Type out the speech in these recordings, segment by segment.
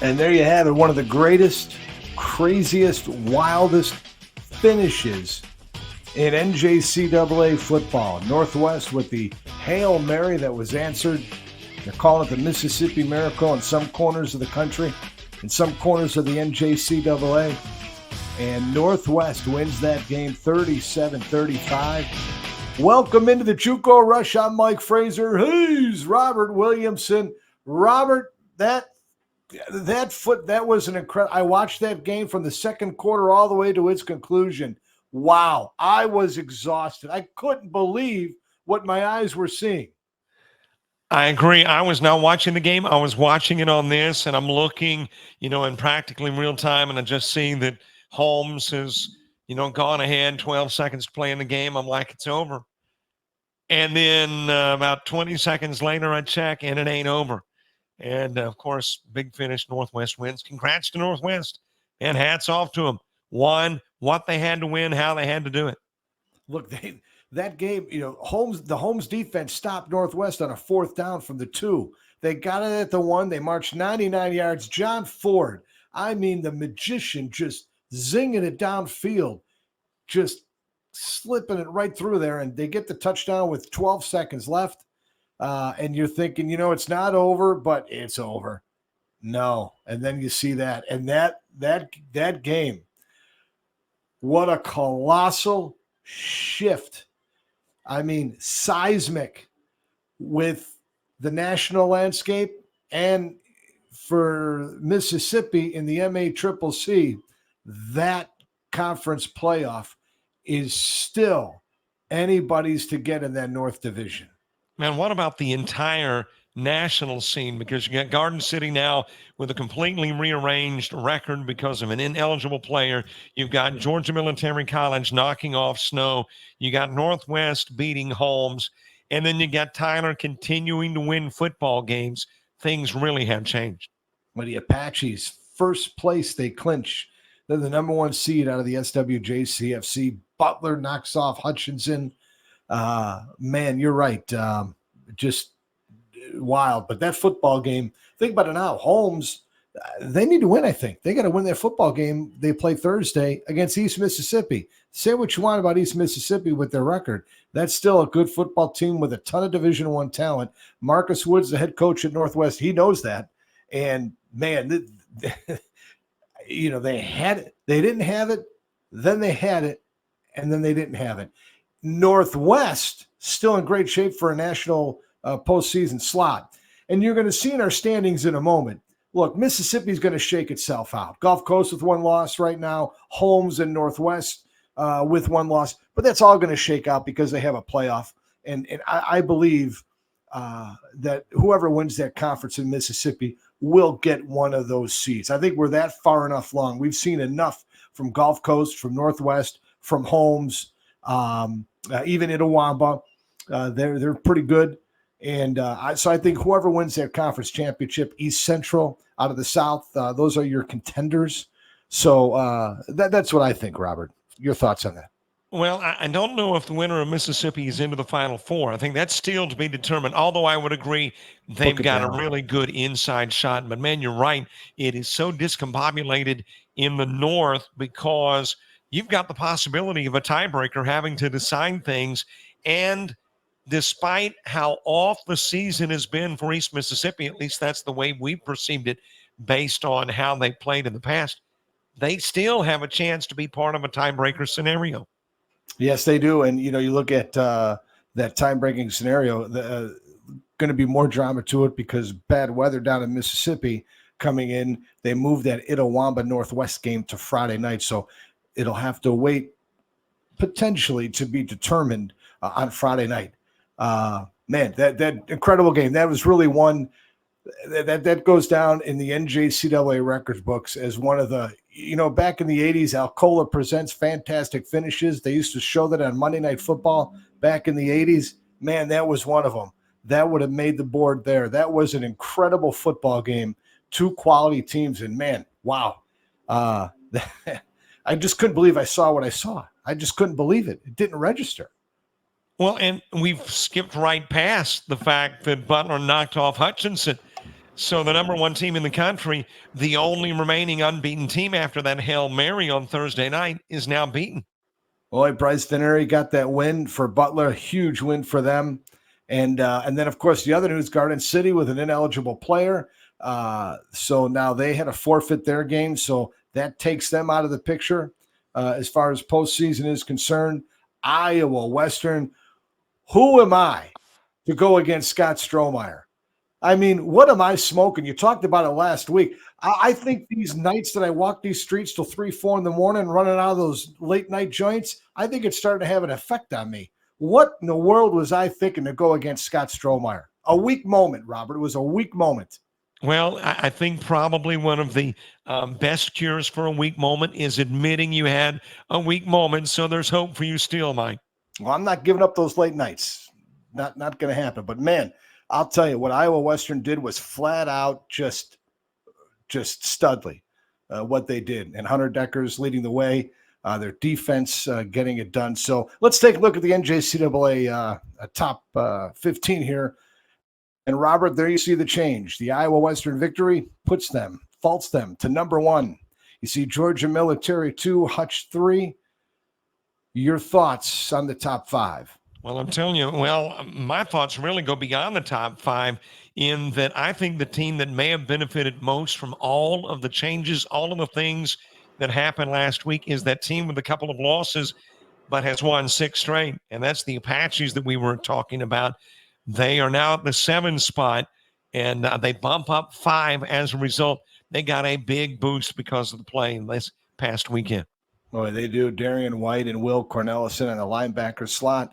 And there you have it, one of the greatest, craziest, wildest finishes in NJCAA football. Northwest with the Hail Mary that was answered. They're calling it the Mississippi Miracle in some corners of the country, in some corners of the NJCAA. And Northwest wins that game 37-35. Welcome into the JUCO Rush. I'm Mike Frazer. He's Robert Williamson. Robert, that was an incredible. I watched that game from the second quarter all the way to its conclusion. Wow, I was exhausted. I couldn't believe what my eyes were seeing. I agree. I was not watching the game. I was watching it on this, and I'm looking, in practically real time, and I'm just seeing that Holmes has, gone ahead, 12 seconds to play in the game. I'm like, it's over. And then about 20 seconds later, I check, and it ain't over. And, of course, big finish, Northwest wins. Congrats to Northwest, and hats off to them. Won what they had to win, how they had to do it. Look, that game, the Holmes defense stopped Northwest on a fourth down from the 2. They got it at the 1. They marched 99 yards. John Ford, the magician, just zinging it downfield, just slipping it right through there, and they get the touchdown with 12 seconds left. And you're thinking, it's not over, but it's over. No. And then you see that. And that game, what a colossal shift. Seismic with the national landscape and for Mississippi in the MACCC, that conference playoff is still anybody's to get in that North Division. Man, what about the entire national scene? Because you got Garden City now with a completely rearranged record because of an ineligible player. You've got Georgia Military College knocking off Snow. You got Northwest beating Holmes. And then you got Tyler continuing to win football games. Things really have changed. Well, the Apaches, first place, they clinch. They're the number 1 seed out of the SWJCFC. Butler knocks off Hutchinson. Man, you're right. Just wild. But that football game, think about it now. Holmes, they need to win, I think. They got to win their football game. They play Thursday against East Mississippi. Say what you want about East Mississippi with their record. That's still a good football team with a ton of Division I talent. Marcus Woods, the head coach at Northwest, he knows that. And, man, they had it. They didn't have it. Then they had it. And then they didn't have it. Northwest still in great shape for a national postseason slot. And you're going to see in our standings in a moment. Look, Mississippi's going to shake itself out. Gulf Coast with 1 loss right now. Holmes and Northwest with 1 loss. But that's all going to shake out because they have a playoff. And I believe that whoever wins that conference in Mississippi will get one of those seats. I think we're that far enough along. We've seen enough from Gulf Coast, from Northwest, from Holmes, even Itawamba. They're pretty good. And so I think whoever wins their conference championship, East Central out of the South, those are your contenders. So that's what I think, Robert. Your thoughts on that? Well, I don't know if the winner of Mississippi is into the Final Four. I think that's still to be determined, although I would agree they've got a really good inside shot. But, man, you're right. It is so discombobulated in the North because you've got the possibility of a tiebreaker having to decide things. And despite how off the season has been for East Mississippi, at least that's the way we perceived it based on how they played in the past, they still have a chance to be part of a tiebreaker scenario. Yes, they do. And, you look at that time-breaking scenario, going to be more drama to it because bad weather down in Mississippi coming in. They moved that Itawamba Northwest game to Friday night. So it'll have to wait potentially to be determined on Friday night. Man, that incredible game. That was really one that goes down in the NJCAA records books as one of the, back in the 80s, Alcoa presents fantastic finishes. They used to show that on Monday Night Football back in the 80s. Man, that was one of them. That would have made the board there. That was an incredible football game. 2 quality teams. And, man, wow. I just couldn't believe I saw what I saw. I just couldn't believe it. It didn't register. Well, and we've skipped right past the fact that Butler knocked off Hutchinson. So the number one team in the country, the only remaining unbeaten team after that Hail Mary on Thursday night, is now beaten. Boy, Bryce Dennery got that win for Butler, huge win for them. And then, of course, the other news, Garden City with an ineligible player. So now they had to forfeit their game. So that takes them out of the picture as far as postseason is concerned. Iowa Western, who am I to go against Scott Strohmeyer? I mean, what am I smoking? You talked about it last week. I think these nights that I walk these streets till 3, 4 in the morning, running out of those late night joints, I think it's starting to have an effect on me. What in the world was I thinking to go against Scott Strohmeyer? A weak moment, Robert. It was a weak moment. Well, I think probably one of the best cures for a weak moment is admitting you had a weak moment. So there's hope for you still, Mike. Well, I'm not giving up those late nights. Not going to happen. But, man, I'll tell you, what Iowa Western did was flat out just studly what they did. And Hunter Decker's leading the way. Their defense getting it done. So let's take a look at the NJCAA top 15 here. And, Robert, there you see the change. The Iowa Western victory vaults them to number 1. You see Georgia Military 2, Hutch 3. Your thoughts on the top 5? Well, I'm telling you, my thoughts really go beyond the top 5 in that I think the team that may have benefited most from all of the changes, all of the things that happened last week is that team with a couple of losses but has won 6 straight, and that's the Apaches that we were talking about. They are now at the 7 spot, and they bump up 5 as a result. They got a big boost because of the play this past weekend. Boy, they do. Darian White and Will Cornelison in the linebacker slot.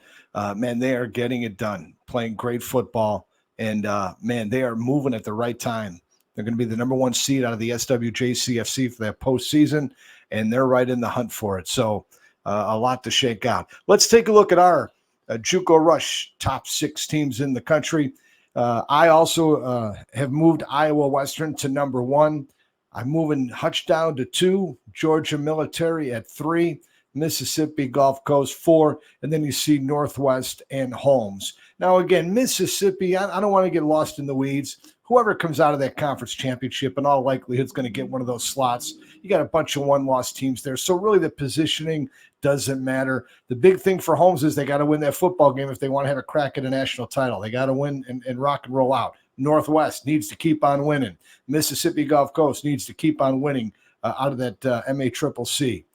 Man, they are getting it done, playing great football. And, man, they are moving at the right time. They're going to be the number 1 seed out of the SWJCFC for that postseason, and they're right in the hunt for it. So a lot to shake out. Let's take a look at our JUCO Rush top 6 teams in the country. I also have moved Iowa Western to number 1. I'm moving Hutch down to 2, Georgia Military at 3, Mississippi Gulf Coast 4, and then you see Northwest and Holmes. Now, again, Mississippi, I don't want to get lost in the weeds. Whoever comes out of that conference championship in all likelihood is going to get one of those slots. You got a bunch of one-loss teams there, so really the positioning doesn't matter. The big thing for Holmes is they got to win that football game if they want to have a crack at a national title. They got to win and rock and roll out. Northwest needs to keep on winning. Mississippi Gulf Coast needs to keep on winning out of that MACCC.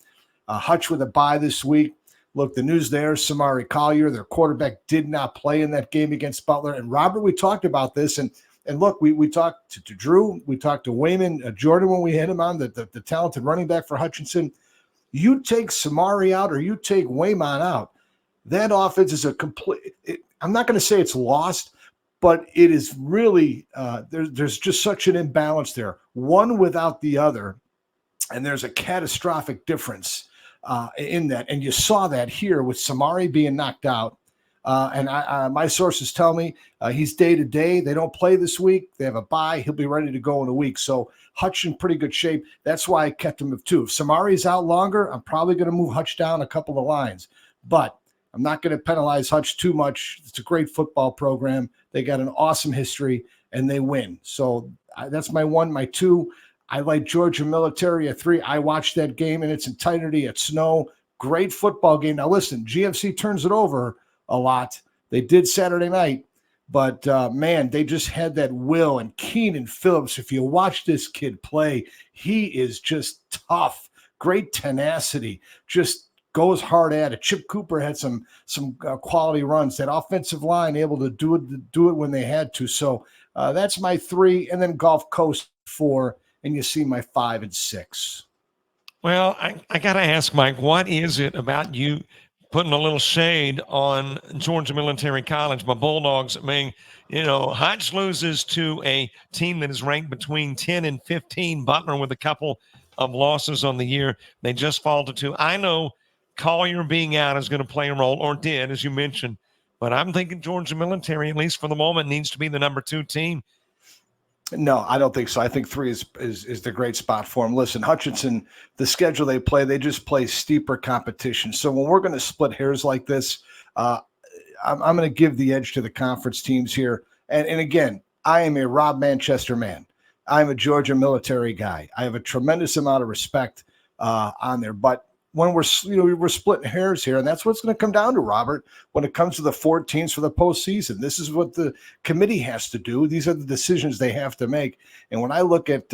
Hutch with a bye this week. Look, the news there, Samari Collier, their quarterback, did not play in that game against Butler. And, Robert, we talked about this. And look, we talked to Drew. We talked to Wayman Jordan when we had him on, the talented running back for Hutchinson. You take Samari out or you take Wayman out, that offense is a complete – I'm not going to say it's lost, but it is really there's just such an imbalance there, one without the other, and there's a catastrophic difference in that. And you saw that here with Samari being knocked out. And my sources tell me he's day-to-day. They don't play this week. They have a bye. He'll be ready to go in a week. So Hutch in pretty good shape. That's why I kept him at 2. If Samari's out longer, I'm probably going to move Hutch down a couple of lines. But I'm not going to penalize Hutch too much. It's a great football program. They got an awesome history, and they win. So that's my 1. My 2, I like Georgia Military at 3. I watched that game in its entirety at Snow. Great football game. Now, listen, GFC turns it over a lot. They did Saturday night, but, man, they just had that will. And Keenan Phillips, if you watch this kid play, he is just tough. Great tenacity. Just goes hard at it. Chip Cooper had some quality runs. That offensive line able to do it when they had to. So that's my 3, and then Gulf Coast 4, and you see my 5 and 6. Well, I got to ask, Mike, what is it about you putting a little shade on Georgia Military College? My Bulldogs, I mean, Hutch loses to a team that is ranked between 10 and 15, Butler with a couple of losses on the year. They just fall to 2. I know Collier being out is going to play a role, or did, as you mentioned. But I'm thinking Georgia Military, at least for the moment, needs to be the number 2 team. No, I don't think so. I think 3 is the great spot for him. Listen, Hutchinson, the schedule they play, they just play steeper competition. So when we're going to split hairs like this, I'm going to give the edge to the conference teams here. And again, I am a Rob Manchester man. I'm a Georgia military guy. I have a tremendous amount of respect on there. But when we're splitting hairs here, and that's what's going to come down to, Robert, when it comes to the 4 teams for the postseason. This is what the committee has to do. These are the decisions they have to make. And when I look at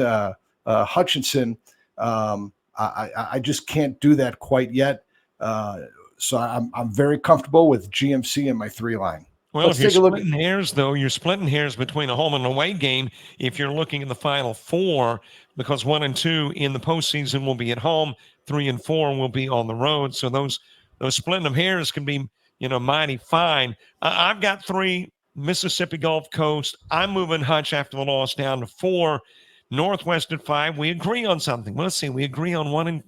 Hutchinson, I just can't do that quite yet. So I'm very comfortable with GMC in my 3 line. Well, if you're splitting hairs, though, you're splitting hairs between a home and away game if you're looking at the Final 4, because 1 and 2 in the postseason will be at home, 3 and 4 will be on the road. So those splitting of hairs can be, mighty fine. I've got 3, Mississippi Gulf Coast. I'm moving Hutch after the loss down to 4. Northwest at 5. We agree on something. Well, let's see. We agree on 1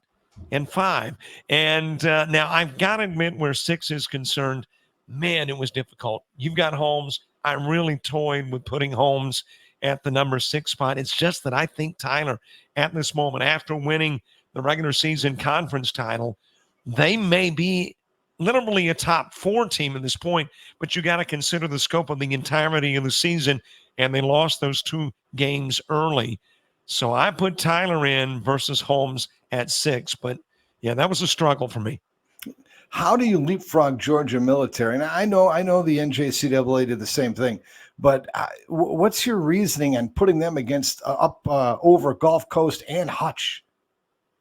and 5. And now I've got to admit where 6 is concerned, man, it was difficult. You've got Holmes. I really toyed with putting Holmes at the number 6 spot. It's just that I think Tyler, at this moment, after winning the regular season conference title, they may be literally a top 4 team at this point, but you got to consider the scope of the entirety of the season, and they lost those 2 games early. So I put Tyler in versus Holmes at 6, but yeah, that was a struggle for me. How do you leapfrog Georgia military? And I know the NJCAA did the same thing, but what's your reasoning on putting them against over Gulf Coast and Hutch?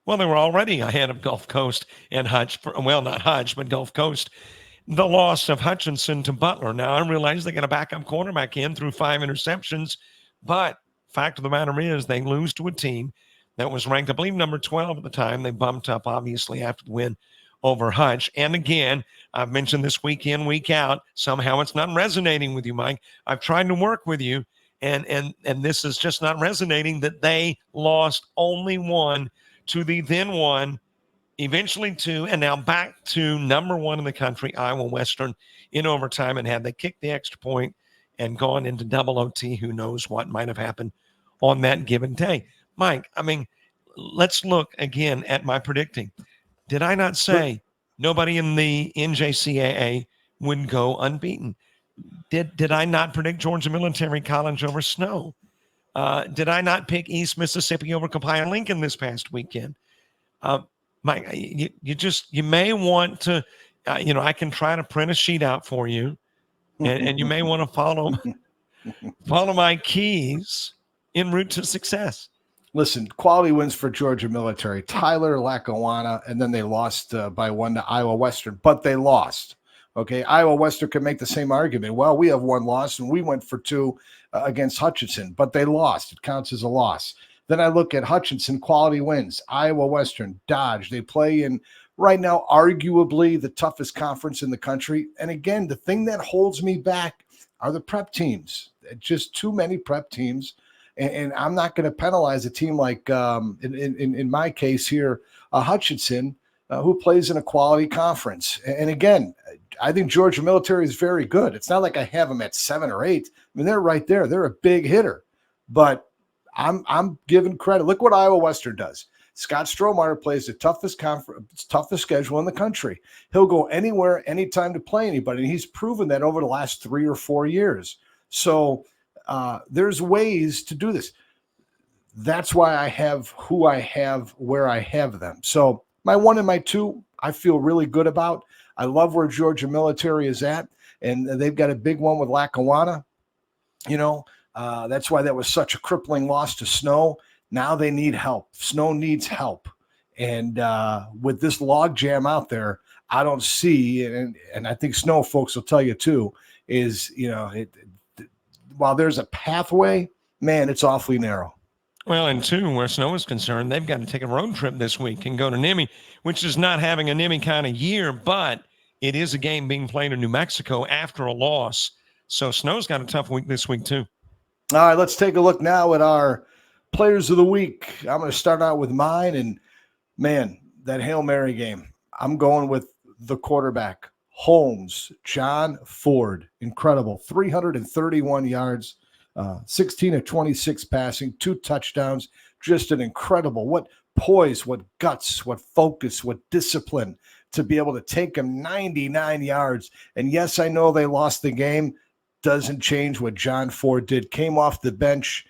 Well, they were already ahead of Gulf Coast and Hutch. Well, not Hutch, but Gulf Coast. The loss of Hutchinson to Butler. Now, I realize they got a backup quarterback in through 5 interceptions, but fact of the matter is they lose to a team that was ranked, I believe, number 12 at the time. They bumped up, obviously, after the win over Hutch. And again, I've mentioned this week in, week out. Somehow it's not resonating with you, Mike. I've tried to work with you, and this is just not resonating, that they lost only 1 to the then 1, eventually 2, and now back to number 1 in the country, Iowa Western, in overtime. And had they kicked the extra point and gone into double OT, who knows what might have happened on that given day. Mike, I mean, let's look again at my predicting. Did I not say nobody in the NJCAA would go unbeaten? Did I not predict Georgia Military College over Snow? Did I not pick East Mississippi over Copiah Lincoln this past weekend? Mike, you may want to, I can try to print a sheet out for you, and you may want to follow my keys en route to success. Listen, quality wins for Georgia military. Tyler, Lackawanna, and then they lost by 1 to Iowa Western, but they lost. Okay, Iowa Western can make the same argument. Well, we have 1 loss, and we went for 2 against Hutchinson, but they lost. It counts as a loss. Then I look at Hutchinson, quality wins. Iowa Western, Dodge. They play in, right now, arguably the toughest conference in the country. And again, the thing that holds me back are the prep teams. Just too many prep teams. And I'm not going to penalize a team like, in my case here, Hutchinson, who plays in a quality conference. And again, I think Georgia military is very good. It's not like I have them at 7 or 8. I mean, they're right there. They're a big hitter. But I'm giving credit. Look what Iowa Western does. Scott Strohmeyer plays the toughest schedule in the country. He'll go anywhere, anytime to play anybody. And he's proven that over the last 3 or 4 years. So there's ways to do this. That's why I have who I have where I have them. So my 1 and my 2, I feel really good about. I love where Georgia military is at, and they've got a big one with Lackawanna. That's why that was such a crippling loss to Snow. Now they need help. Snow needs help. And with this log jam out there, I don't see, and I think Snow folks will tell you too, is, while there's a pathway, man, it's awfully narrow. Well, and 2, where Snow is concerned, they've got to take a road trip this week and go to Nimi, which is not having a Nimi kind of year, but it is a game being played in New Mexico after a loss. So Snow's got a tough week this week too. All right, let's take a look now at our players of the week. I'm going to start out with mine, and man, that Hail Mary game, I'm going with the quarterback, Holmes, John Ford. Incredible. 331 yards, 16 of 26 passing, 2 touchdowns. Just an incredible, what poise, what guts, what focus, what discipline to be able to take him 99 yards. And yes, I know they lost the game. doesn't change what John Ford did. Came off the bench.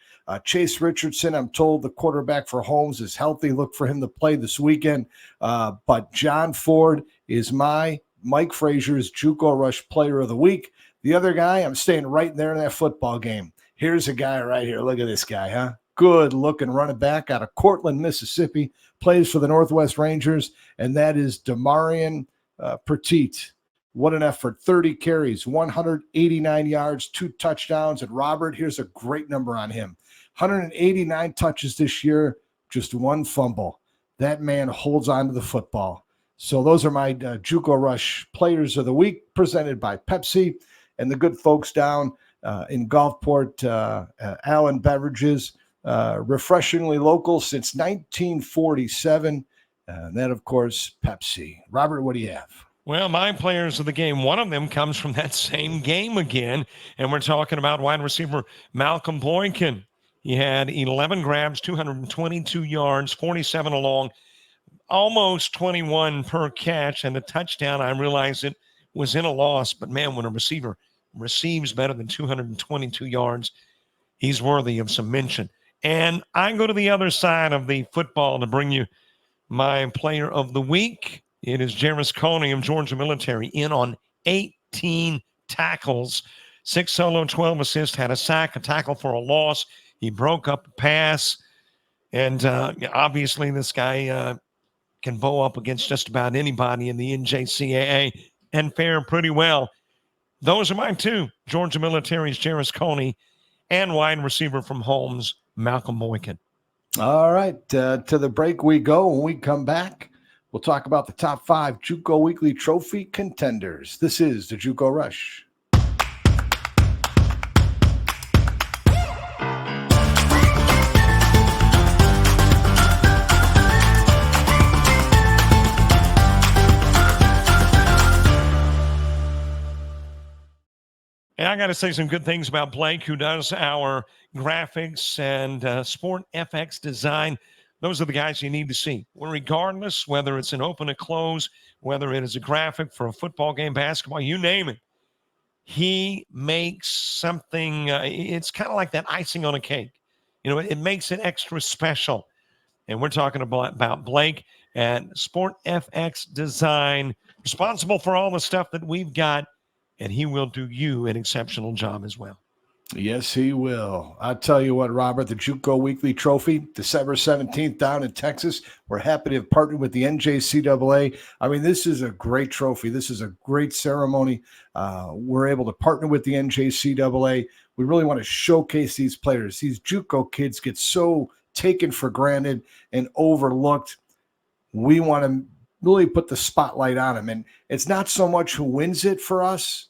Chase Richardson, I'm told the quarterback for Holmes is healthy. Look for him to play this weekend. But John Ford is my Mike Frazier's JUCO Rush Player of the Week. The other guy, I'm staying right there in that football game. Here's a guy right here. Look at this guy, huh? Good-looking running back out of Cortland, Mississippi. Plays for the Northwest Rangers, and that is Demarion Petit. What an effort. 30 carries, 189 yards, 2 touchdowns. And Robert, here's a great number on him. 189 touches this year, just 1 fumble. That man holds on to the football. So those are my JUCO Rush Players of the Week, presented by Pepsi and the good folks down in Gulfport, Allen Beverages, refreshingly local since 1947. And that, of course, Pepsi. Robert, what do you have? Well, my players of the game, one of them comes from that same game again, and we're talking about wide receiver Malcolm Boykin. He had 11 grabs, 222 yards, 47 along, almost 21 per catch, and a touchdown. I realize it was in a loss, but man, when a receiver receives better than 222 yards, he's worthy of some mention. And I go to the other side of the football to bring you my player of the week. It is Jarvis Coney of Georgia Military, in on 18 tackles, 6 solo, 12 assists, had a sack, a tackle for a loss. He broke up a pass. And obviously this guy can bow up against just about anybody in the NJCAA and fare pretty well. Those are my 2, Georgia Military's Jarvis Coney and wide receiver from Holmes, Malcolm Boykin. All right, to the break we go. When we come back, we'll talk about the top 5 JUCO Weekly Trophy contenders. This is the JUCO Rush. And I got to say some good things about Blake, who does our graphics and Sport FX design. Those are the guys you need to see. Well, regardless, whether it's an open or close, whether it is a graphic for a football game, basketball, you name it, he makes something, it's kind of like that icing on a cake. You know, it makes it extra special. And we're talking about Blake and Sport FX Design, responsible for all the stuff that we've got, and he will do you an exceptional job as well. Yes, he will. I'll tell you what, Robert, the JUCO Weekly Trophy, December 17th down in Texas. We're happy to have partnered with the NJCAA. I mean, this is a great trophy. This is a great ceremony. We're able to partner with the NJCAA. We really want to showcase these players. These JUCO kids get so taken for granted and overlooked. We want to really put the spotlight on them. And it's not so much who wins it for us,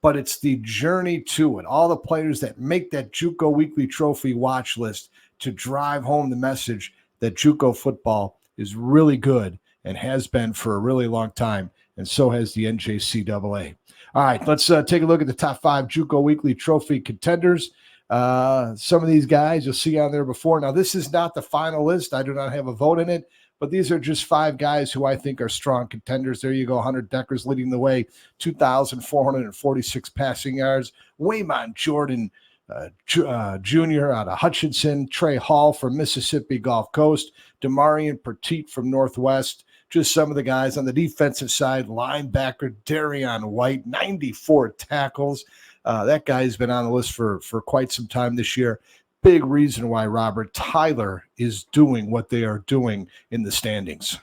but it's the journey to it. All the players that make that JUCO Weekly Trophy watch list to drive home the message that JUCO football is really good and has been for a really long time, and so has the NJCAA. All right, let's take a look at the top 5 JUCO Weekly Trophy contenders. Some of these guys you'll see on there before. Now, this is not the final list. I do not have a vote in it, but these are just 5 guys who I think are strong contenders. There you go. Hunter Decker's leading the way, 2,446 passing yards. Waymon Jordan Jr. out of Hutchinson. Trey Hall from Mississippi Gulf Coast. Demarion Petit from Northwest. Just some of the guys on the defensive side. Linebacker Darion White, 94 tackles. That guy's been on the list for quite some time this year. Big reason why, Robert, Tyler is doing what they are doing in the standings.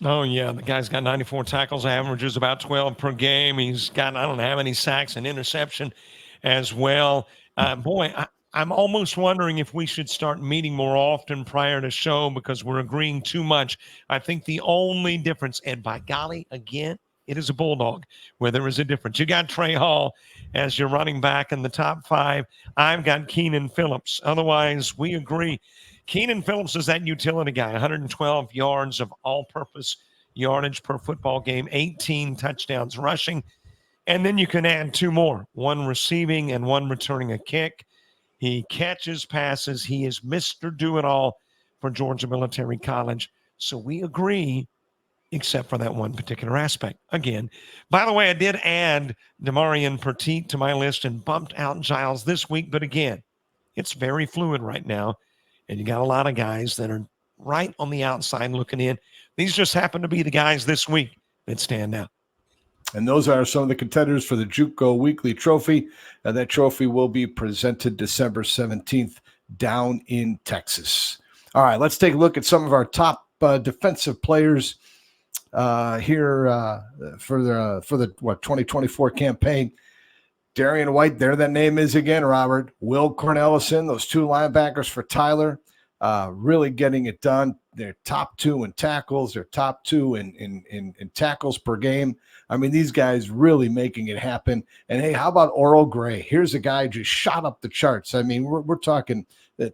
Oh, yeah. The guy's got 94 tackles, averages about 12 per game. He's got, I don't know how many sacks and interception as well. I'm almost wondering if we should start meeting more often prior to show, because we're agreeing too much. I think the only difference, and by golly, again, it is a Bulldog where there is a difference. You got Trey Hall as your running back in the top 5. I've got Keenan Phillips. Otherwise, we agree. Keenan Phillips is that utility guy, 112 yards of all-purpose yardage per football game, 18 touchdowns rushing. And then you can add 2 more, 1 receiving and 1 returning a kick. He catches passes. He is Mr. Do-It-All for Georgia Military College. So we agree except for that one particular aspect. Again, by the way, I did add Demarion Petit to my list and bumped out Giles this week. But again, it's very fluid right now. And you got a lot of guys that are right on the outside looking in. These just happen to be the guys this week that stand out. And those are some of the contenders for the JUCO Weekly Trophy. That trophy will be presented December 17th down in Texas. All right, let's take a look at some of our top defensive players here for the 2024 campaign. Darian White, there that name is again, Robert. Will Cornelison, those two linebackers for Tyler, really getting it done. They're top 2 in tackles. They're top 2 in tackles per game. I mean, these guys really making it happen. And, hey, how about Oral Gray? Here's a guy just shot up the charts. I mean, we're talking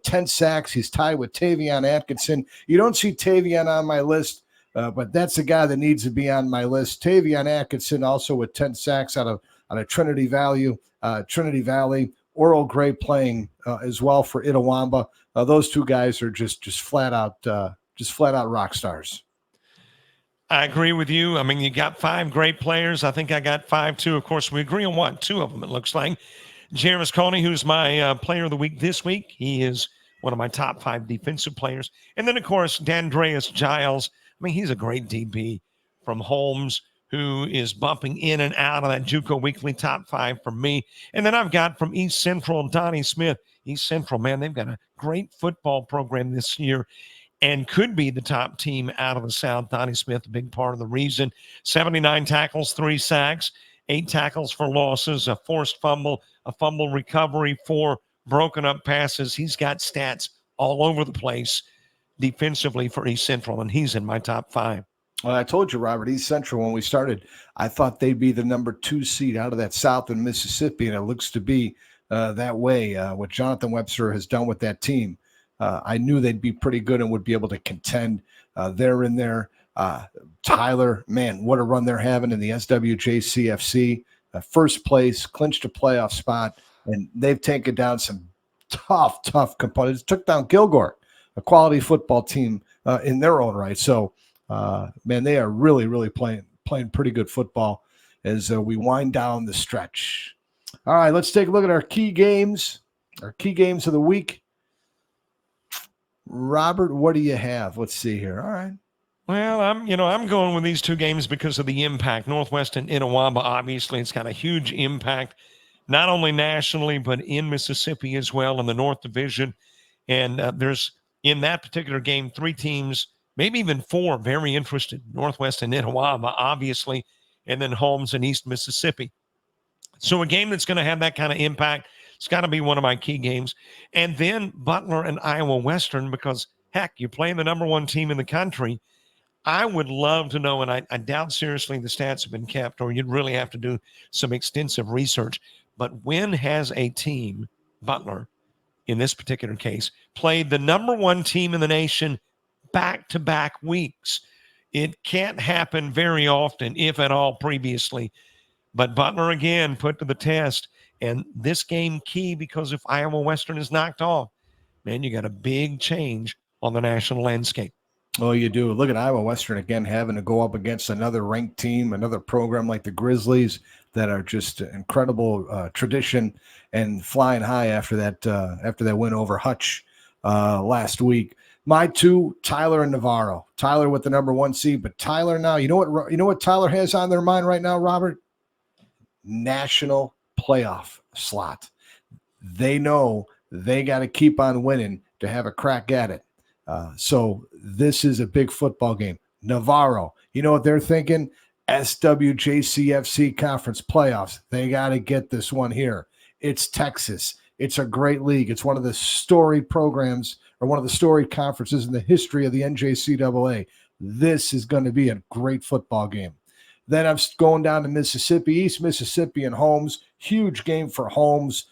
10 sacks. He's tied with Tavion Atkinson. You don't see Tavion on my list, but that's a guy that needs to be on my list. Tavion Atkinson also with 10 sacks out of Trinity Valley. Oral Gray playing as well for Itawamba. Those two guys are just flat out rock stars. I agree with you. I mean, you got 5 great players. I think I got 5 too. Of course, we agree on 1, 2 of them, it looks like. Jervis Coney, who's my player of the week this week. He is one of my top 5 defensive players. And then, of course, Dandreas Giles. I mean, he's a great DB from Holmes, who is bumping in and out of that JUCO Weekly top 5 for me. And then I've got from East Central, Donnie Smith. East Central, man, they've got a great football program this year and could be the top team out of the South. Donnie Smith, a big part of the reason. 79 tackles, 3 sacks, 8 tackles for losses, a forced fumble, a fumble recovery, 4 broken up passes. He's got stats all over the place defensively for East Central, and he's in my top 5. Well, I told you, Robert, East Central, when we started, I thought they'd be the number 2 seed out of that South in Mississippi, and it looks to be that way. What Jonathan Webster has done with that team, I knew they'd be pretty good and would be able to contend. They're in there. Tyler, man, what a run they're having in the SWJCFC. First place, clinched a playoff spot, and they've taken down some tough components. Took down Kilgore, a quality football team in their own right. So, man, they are really playing pretty good football as we wind down the stretch. All right, let's take a look at our key games of the week. Robert, what do you have? Let's see here. All right. Well, I'm going with these 2 games because of the impact. Northwest and Itawamba, obviously, it's got a huge impact, not only nationally, but in Mississippi as well in the North Division. And there's, in that particular game, 3 teams, maybe even 4, very interested. Northwest and Itawamba, obviously, and then Holmes and East Mississippi. So a game that's going to have that kind of impact, it's got to be one of my key games. And then Butler and Iowa Western, because, heck, you're playing the number 1 team in the country. I would love to know, and I doubt seriously the stats have been kept, or you'd really have to do some extensive research. But when has a team, Butler, in this particular case, played the number 1 team in the nation back-to-back weeks? It can't happen very often, if at all, previously. But Butler, again, put to the test. And this game key, because if Iowa Western is knocked off, man, you got a big change on the national landscape. Oh, you do. Look at Iowa Western again having to go up against another ranked team, another program like the Grizzlies that are just incredible tradition and flying high after that win over Hutch last week. My 2, Tyler and Navarro. Tyler with the number 1 seed, but Tyler now, you know what Tyler has on their mind right now, Robert? National playoff slot. They know they got to keep on winning to have a crack at it. So this is a big football game. Navarro, you know what they're thinking? SWJCFC conference playoffs. They got to get this one here. It's Texas. It's a great league. It's one of the storied programs or one of the storied conferences in the history of the NJCAA. This is going to be a great football game. Then I'm going down to Mississippi, East Mississippi and Holmes. Huge game for Holmes.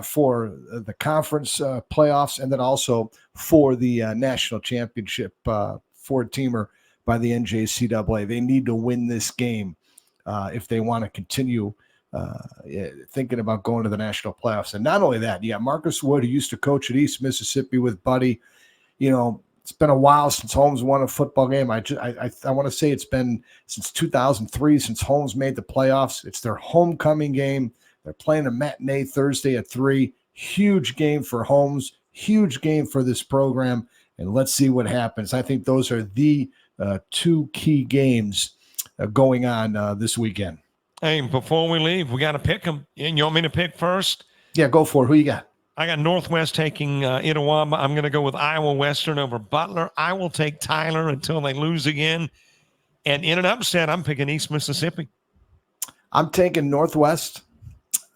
For the conference playoffs, and then also for the national championship 4-teamer by the NJCAA. They need to win this game if they want to continue thinking about going to the national playoffs. And not only that, Marcus Wood, who used to coach at East Mississippi with Buddy, It's been a while since Holmes won a football game. I want to say it's been since 2003 since Holmes made the playoffs. It's their homecoming game. They're playing a matinee Thursday at 3. Huge game for Holmes. Huge game for this program. And let's see what happens. I think those are the 2 key games going on this weekend. Hey, before we leave, we got to pick them. And you want me to pick first? Yeah, go for it. Who you got? I got Northwest taking Itawamba. I'm going to go with Iowa Western over Butler. I will take Tyler until they lose again. And in an upset, I'm picking East Mississippi. I'm taking Northwest.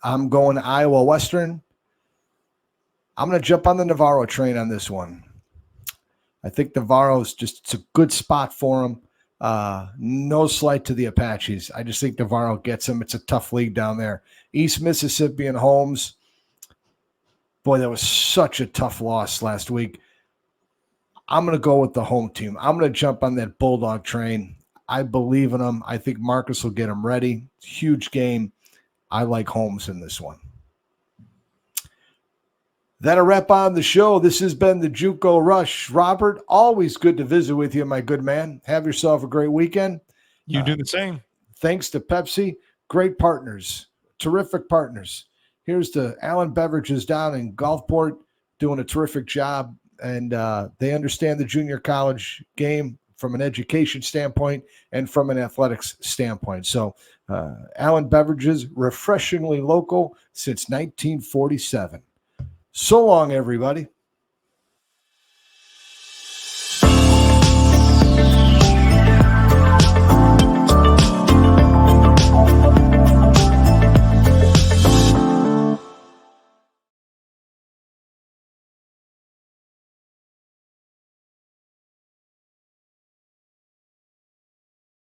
I'm going Iowa Western. I'm going to jump on the Navarro train on this one. I think Navarro's it's a good spot for him. No slight to the Apaches. I just think Navarro gets him. It's a tough league down there. East Mississippi and Holmes. Boy, that was such a tough loss last week. I'm going to go with the home team. I'm going to jump on that Bulldog train. I believe in them. I think Marcus will get them ready. Huge game. I like Holmes in this one. That'll wrap on the show. This has been the JUCO Rush. Robert, always good to visit with you, my good man. Have yourself a great weekend. You do the same. Thanks to Pepsi. Great partners. Terrific partners. Here's to Allen Beverages down in Gulfport doing a terrific job. And they understand the junior college game from an education standpoint and from an athletics standpoint. So Allen Beverages, refreshingly local since 1947. So long, everybody.